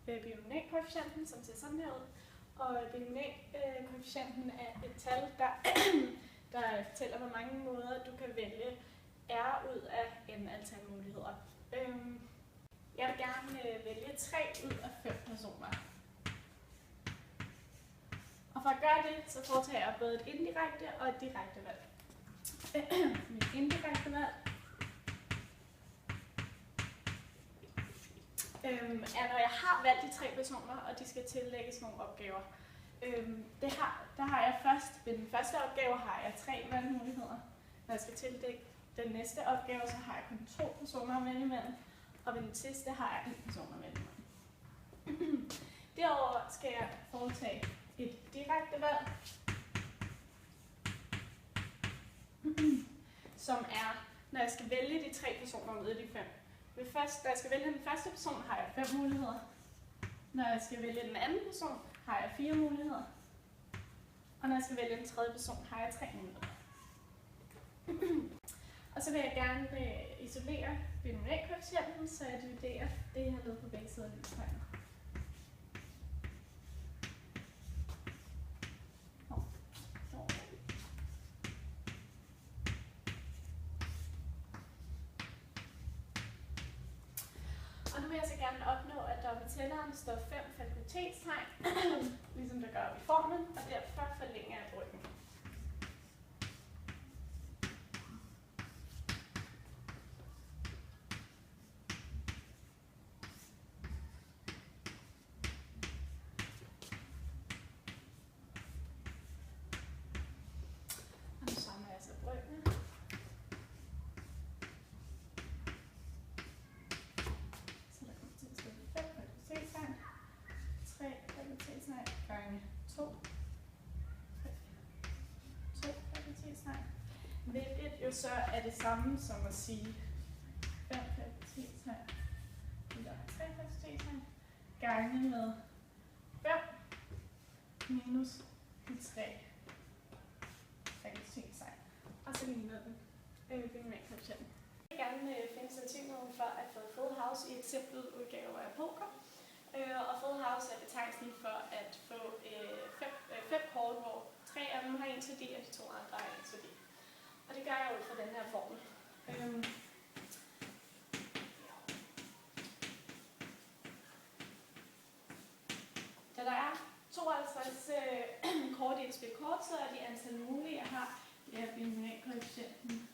binomialkoefficienten, som ser sådan her ud. Og binomialkoefficienten er et tal, der fortæller, hvor mange måder du kan vælge R ud af n antal muligheder. Jeg vil gerne vælge 3 ud af 5 personer. Og for at gøre det, så foretager jeg både et indirekte og et direkte valg. Mit indirekte valg er, når jeg har valgt de 3 personer, og de skal tillægges nogle opgaver. Der har jeg først, ved den første opgave har jeg 3 valgmuligheder. Når jeg skal tillægge den næste opgave, så har jeg kun 2 personer at vælge imellem. Og ved den sidste har jeg 1 person at vælge imellem. Derudover skal jeg foretage et direkte valg, som er, når jeg skal vælge de 3 personer ud af de 5. Når jeg skal vælge den første person, har jeg 5 muligheder. Når jeg skal vælge den anden person, har jeg 4 muligheder. Og når jeg skal vælge den tredje person, har jeg 3 muligheder. Og så vil jeg gerne isolere binomialkoefficienten, så jeg dividerer det her ned på begge sider af lighedstegnet. Og nu vil jeg så gerne opnå, at der på tælleren står 5 fakultetstegn, ligesom der gør i formen, og derfor forlænger jeg bryggen. Og nu samler jeg så bryggene. Gange 2 fakultetstegn, hvilket jo så er det samme som at sige 5 fakultetstegn eller 3 fakultetstegn gange med 5 minus de 3 fakultetstegn. Og så ligner den binomialkoefficienten. Jeg vil gerne finde sandsynligheden for at få full house i eksempeludgaver af poker. Og full house er betegnelsen for at få 5 kort, hvor 3 af dem har ens værdi, og de 2 andre har ens værdi. Og det gør jeg ud fra den her formel. Da der er 52 kort i et spil kort, så er de antal mulige, jeg har, det er binomialkoefficienten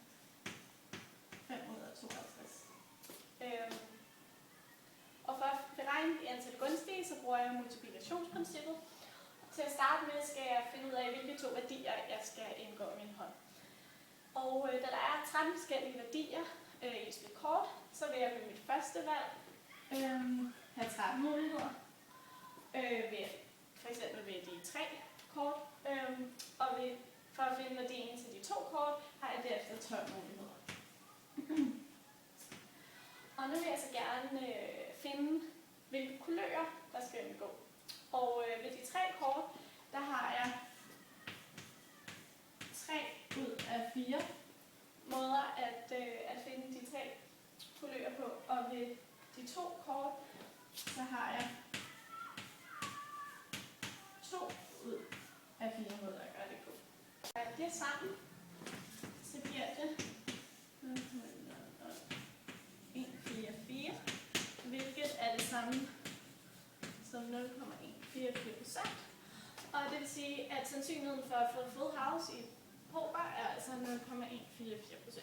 5 ud af 52. Og for at beregne de antal gunstige, så bruger jeg multiplikationsprincippet. Til at starte med skal jeg finde ud af, hvilke 2 værdier jeg skal indgå i min hånd. Og da der er 13 forskellige værdier i et spil kort, så vil jeg ved mit første valg have 13 muligheder. For eksempel ved de 3 kort. Og for at finde værdien til de 2 kort, har jeg derefter 12 muligheder. Og nu vil jeg så gerne finde, hvilke kulører der skal indgå. Og ved de 3 kort, der har jeg 3 ud af 4 måder at finde de 3 kulører på. Og ved de 2 kort, så har jeg 2 ud af 4 måder at gøre det på. Og det sammen, så giver det 1,44, hvilket er det samme som 0,144%. Og det vil sige, at sandsynligheden for at få full house i poker er altså 0,144%.